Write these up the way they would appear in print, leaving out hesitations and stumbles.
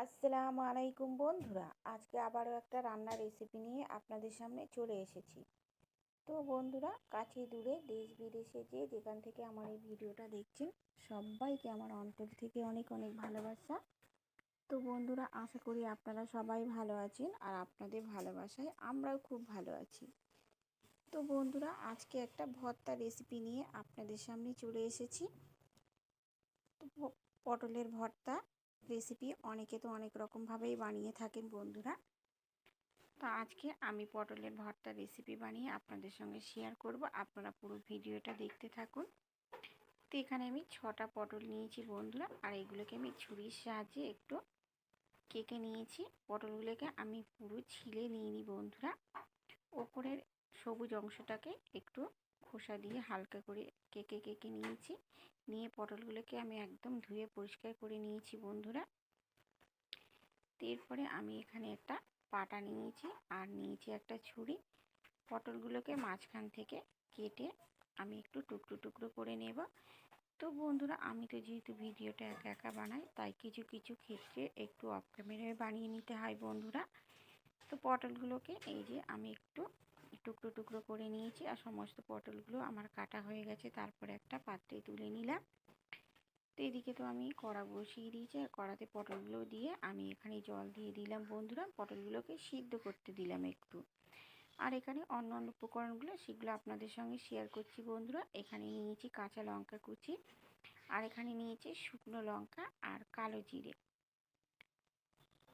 আসসালামু আলাইকুম বন্ধুরা, আজকে আবারও একটা রান্নার রেসিপি নিয়ে আপনাদের সামনে চলে এসেছি। তো বন্ধুরা, কাছে দূরে দেশ বিদেশে যে যেখান থেকে আমার এই ভিডিওটা দেখছেন, সবাইকে আমার অন্তর থেকে অনেক অনেক ভালোবাসা। তো বন্ধুরা, আশা করি আপনারা সবাই ভালো আছেন আর আপনাদের ভালোবাসায় আমরাও খুব ভালো আছি। তো বন্ধুরা, আজকে একটা ভর্তা রেসিপি নিয়ে আপনাদের সামনে চলে এসেছি। তো পটলের ভর্তা রেসিপি অনেকে তো অনেক রকমভাবেই বানিয়ে থাকেন বন্ধুরা। তো আজকে আমি পটলের ভর্তা রেসিপি বানিয়ে আপনাদের সঙ্গে শেয়ার করব, আপনারা পুরো ভিডিওটা দেখতে থাকুন। তো এখানে আমি 6টা পটল নিয়েছি বন্ধুরা, আর এগুলোকে আমি ছুরির সাহায্যে একটু কেটে নিয়েছি। পটলগুলোকে আমি পুরো ছিলে নিইনি বন্ধুরা, ওপরের সবুজ অংশটাকে একটু খোসা দিয়ে হালকা করে কেটে নিয়েছি। নিয়ে পটলগুলোকে আমি একদম ধুয়ে পরিষ্কার করে নিয়েছি বন্ধুরা। এরপরে আমি এখানে একটা পাটা নিয়েছি আর নিয়েছি একটা ছুরি। পটলগুলোকে মাঝখান থেকে কেটে আমি একটু টুকরো টুকরো করে নেব। তো বন্ধুরা, আমি তো যেহেতু ভিডিওটা একা একা বানাই, তাই কিছু কিছু ক্ষেত্রে একটু অফ ক্যামেরায় বানিয়ে নিতে হয় বন্ধুরা। তো পটলগুলোকে এই যে আমি একটু টুকরো টুকরো করে নিয়েছি, আর সমস্ত পটলগুলো আমার কাটা হয়ে গেছে। তারপরে একটা পাত্রে তুলে নিলাম। তো এদিকে তো আমি কড়া বসিয়ে দিয়েছি, আর কড়াতে পটলগুলো দিয়ে আমি এখানে জল দিয়ে দিলাম বন্ধুরা। পটলগুলোকে সিদ্ধ করতে দিলাম একটু। আর এখানে অন্য অন্য উপকরণগুলো সেগুলো আপনাদের সঙ্গে শেয়ার করছি বন্ধুরা। এখানে নিয়েছি কাঁচা লঙ্কা কুচি, আর এখানে নিয়েছি শুকনো লঙ্কা আর কালো জিরে।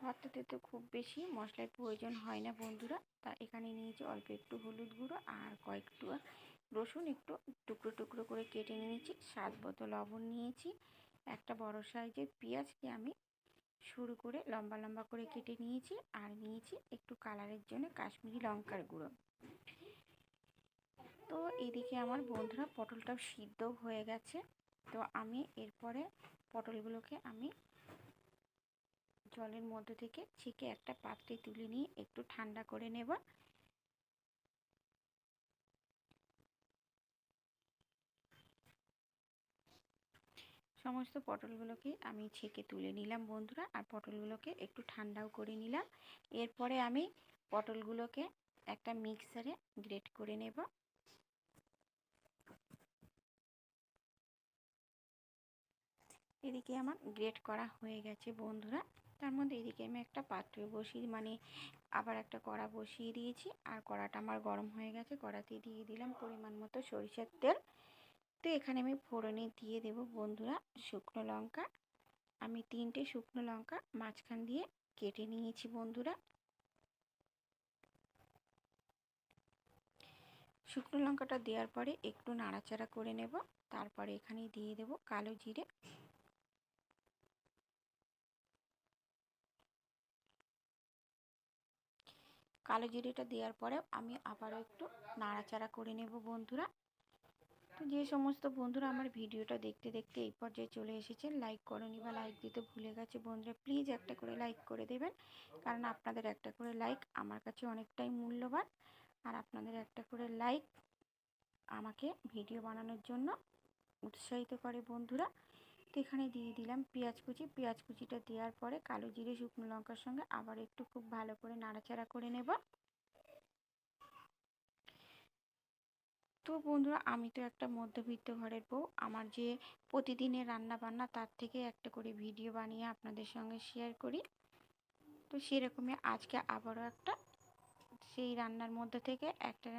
ভর্তাতে তো খুব বেশি মশলার প্রয়োজন হয় না বন্ধুরা, তা এখানে নিয়েছি অল্প একটু হলুদ গুঁড়ো আর কয়েকটু রসুন একটু টুকরো টুকরো করে কেটে নিয়েছি। স্বাদ মতো লবণ নিয়েছি। একটা বড় সাইজের পেঁয়াজকে আমি সরু করে লম্বা লম্বা করে কেটে নিয়েছি, আর নিয়েছি একটু কালারের জন্য কাশ্মীরি লঙ্কার গুঁড়ো। তো এদিকে আমার বন্ধুরা পটলটাও সিদ্ধ হয়ে গেছে। তো আমি এরপরে পটলগুলোকে আমি জলের মধ্যে থেকে ছেঁকে একটা পাত্রে তুলে নিয়ে একটু ঠান্ডা করে নেব। সমস্ত পটলগুলোকে আমি ছেঁকে তুলে নিলাম বন্ধুরা, আর পটলগুলোকে একটু ঠান্ডাও করে নিলাম। এরপরে আমি পটলগুলোকে একটা মিক্সারে গ্রেট করে নেব। এদিকে আমার গ্রেট করা হয়ে গেছে বন্ধুরা। তার মধ্যে এদিকে আমি একটা পাত্রে বসিয়ে আবার একটা কড়া বসিয়ে দিয়েছি, আর কড়াটা আমার গরম হয়ে গেছে। কড়াতে দিয়ে দিলাম পরিমাণ মতো সরিষার তেল। তো এখানে আমি ফোড়নে দিয়ে দেব বন্ধুরা শুকনো লঙ্কা। আমি 3টে শুকনো লঙ্কা মাঝখান দিয়ে কেটে নিয়েছি বন্ধুরা। শুকনো লঙ্কাটা দেওয়ার পরে একটু নাড়াচাড়া করে নেব। তারপরে এখানে দিয়ে দেব কালো জিরে। কালো জিরেটা দেওয়ার পরে আমি আবারও একটু নাড়াচাড়া করে নেব বন্ধুরা। তো যে সমস্ত বন্ধুরা আমার ভিডিওটা দেখতে দেখতে এই পর্যায়ে চলে এসেছেন, লাইক করনি বা লাইক দিতে ভুলে গেছে বন্ধুরা, প্লিজ একটা করে লাইক করে দেবেন। কারণ আপনাদের একটা করে লাইক আমার কাছে অনেকটাই মূল্যবান, আর আপনাদের একটা করে লাইক আমাকে ভিডিও বানানোর জন্য উৎসাহিত করে বন্ধুরা। তো এখানে দিয়ে দিলাম পেঁয়াজ কুচি। পেঁয়াজ কুচিটা দেওয়ার পরে কালো জিরে শুকনো লঙ্কার সঙ্গে আবার একটু খুব ভালো করে নাড়াচাড়া করে নেব। তো বন্ধুরা, আমি তো একটা মধ্যবিত্ত ঘরের বউ, আমার যে প্রতিদিনের রান্না বান্না তার থেকে একটা করে ভিডিও বানিয়ে আপনাদের সঙ্গে শেয়ার করি। তো সেরকমই আজকে আবারও একটা সেই রান্নার মধ্যে থেকে একটা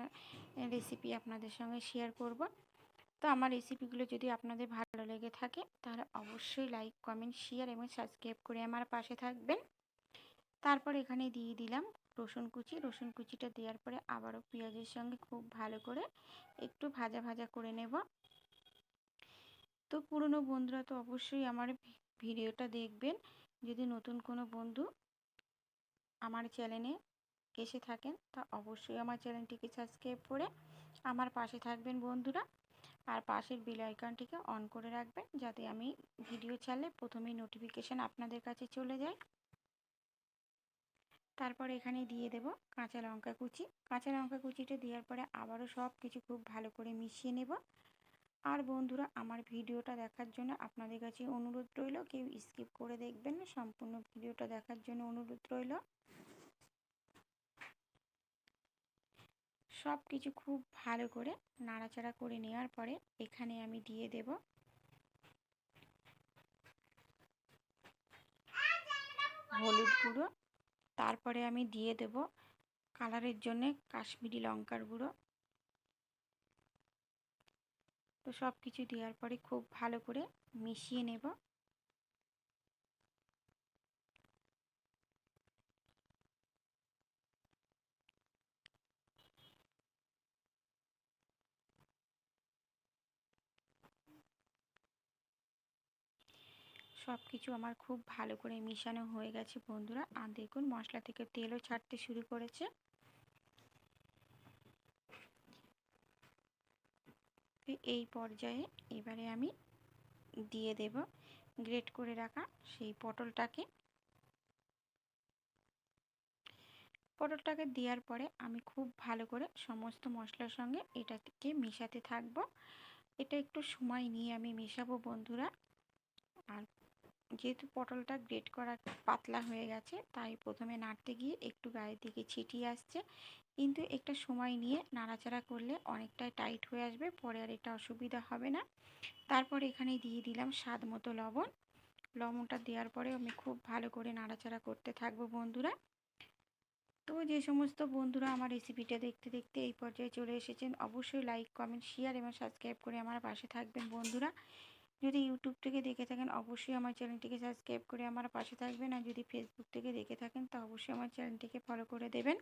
রেসিপি আপনাদের সঙ্গে শেয়ার করব। তো আমার রেসিপিগুলো যদি আপনাদের ভালো লেগে থাকে, তাহলে অবশ্যই লাইক কমেন্ট শেয়ার এবং সাবস্ক্রাইব করে আমার পাশে থাকবেন। তারপর এখানে দিয়ে দিলাম রসুন কুচি। রসুন কুচিটা দেওয়ার পরে আবারও পেঁয়াজের সঙ্গে খুব ভালো করে একটু ভাজা ভাজা করে নেব। তো পুরনো বন্ধুরা তো অবশ্যই আমার ভিডিওটা দেখবেন। যদি নতুন কোনো বন্ধু আমার চ্যানেলে এসে থাকেন, তা অবশ্যই আমার চ্যানেলটিকে সাবস্ক্রাইব করে আমার পাশে থাকবেন বন্ধুরা। আর পাশের বেল আইকনটিকে অন করে রাখবেন, যাতে আমি ভিডিও ছাড়লে প্রথমেই নোটিফিকেশান আপনাদের কাছে চলে যায়। তারপর এখানে দিয়ে দেব কাঁচা লঙ্কা কুচি। কাঁচা লঙ্কা কুচিটা দেওয়ার পরে আবারও সব কিছু খুব ভালো করে মিশিয়ে নেব। আর বন্ধুরা, আমার ভিডিওটা দেখার জন্য আপনাদের কাছে অনুরোধ রইল, কেউ স্কিপ করে দেখবেন না, সম্পূর্ণ ভিডিওটা দেখার জন্য অনুরোধ রইল। সব কিছু খুব ভালো করে নাড়াচাড়া করে নেওয়ার পরে এখানে আমি দিয়ে দেব হলুদ গুঁড়ো, তারপরে আমি দিয়ে দেব কালারের জন্য কাশ্মীরি লঙ্কার গুঁড়ো। তো সব কিছু দেওয়ার পরে খুব ভালো করে মিশিয়ে নেব। সব কিছু আমার খুব ভালো করে মিশানো হয়ে গেছে বন্ধুরা। আর দেখুন মশলা থেকে তেলও ছাড়তে শুরু করেছে। এই পর্যায়ে এবারে আমি দিয়ে দেব গ্রেট করে রাখা সেই পটলটাকে দেওয়ার পরে আমি খুব ভালো করে সমস্ত মশলার সঙ্গে এটাকে মেশাতে থাকবো। এটা একটু সময় নিয়ে আমি মেশাবো বন্ধুরা। আর যেহেতু পটলটা গ্রেট করা পাতলা হয়ে গেছে, তাই প্রথমে নাড়তে গিয়ে একটু গায়ের দিকে ছিটিয়ে আসছে, কিন্তু একটা সময় নিয়ে নাড়াচাড়া করলে অনেকটাই টাইট হয়ে আসবে, পরে আর এটা অসুবিধা হবে না। তারপর এখানে দিয়ে দিলাম স্বাদ মতো লবণ। লবণটা দেওয়ার পরে আমি খুব ভালো করে নাড়াচাড়া করতে থাকবো বন্ধুরা। তো যে সমস্ত বন্ধুরা আমার রেসিপিটা দেখতে দেখতে এই পর্যায়ে চলে এসেছেন, অবশ্যই লাইক, কমেন্ট, শেয়ার এবং সাবস্ক্রাইব করে আমার পাশে থাকবেন বন্ধুরা। যদি ইউটিউব থেকে দেখে থাকেন অবশ্যই আমার চ্যানেলটিকে সাবস্ক্রাইব করে আমার পাশে থাকবেন, আর যদি ফেসবুক থেকে দেখে থাকেন তো অবশ্যই আমার চ্যানেলটিকে ফলো করে দেবেন।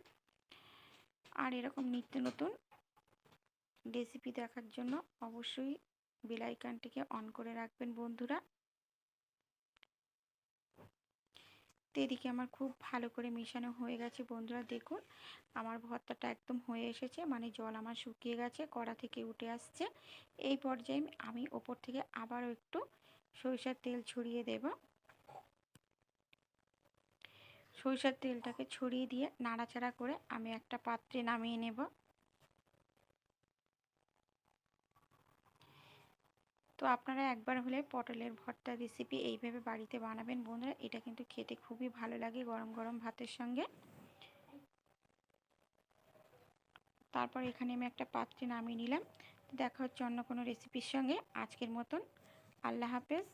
আর এরকম নিত্য নতুন রেসিপি দেখার জন্য অবশ্যই বেল আইকনটিকে অন করে রাখবেন বন্ধুরা। তো এদিকে আমার খুব ভালো করে মেশানো হয়ে গেছে বন্ধুরা। দেখুন আমার ভর্তাটা একদম হয়ে এসেছে, মানে জল আমার শুকিয়ে গেছে, কড়া থেকে উঠে আসছে। এই পর্যায়ে আমি ওপর থেকে আবারও একটু সরিষার তেল ছড়িয়ে দেব। সরিষার তেলটাকে ছড়িয়ে দিয়ে নাড়াচাড়া করে আমি একটা পাত্রে নামিয়ে নেব। তো আপনারা একবার হলে পটলের ভর্তা রেসিপি এইভাবে বাড়িতে বানাবেন বন্ধুরা। এটা কিন্তু খেতে খুবই ভালো লাগে গরম গরম ভাতের সঙ্গে। তারপর এখানে আমি একটা পাত্রে নামিয়ে নিলাম। দেখা হচ্ছে অন্য কোনো রেসিপির সঙ্গে। আজকের মতন আল্লাহ হাফেজ।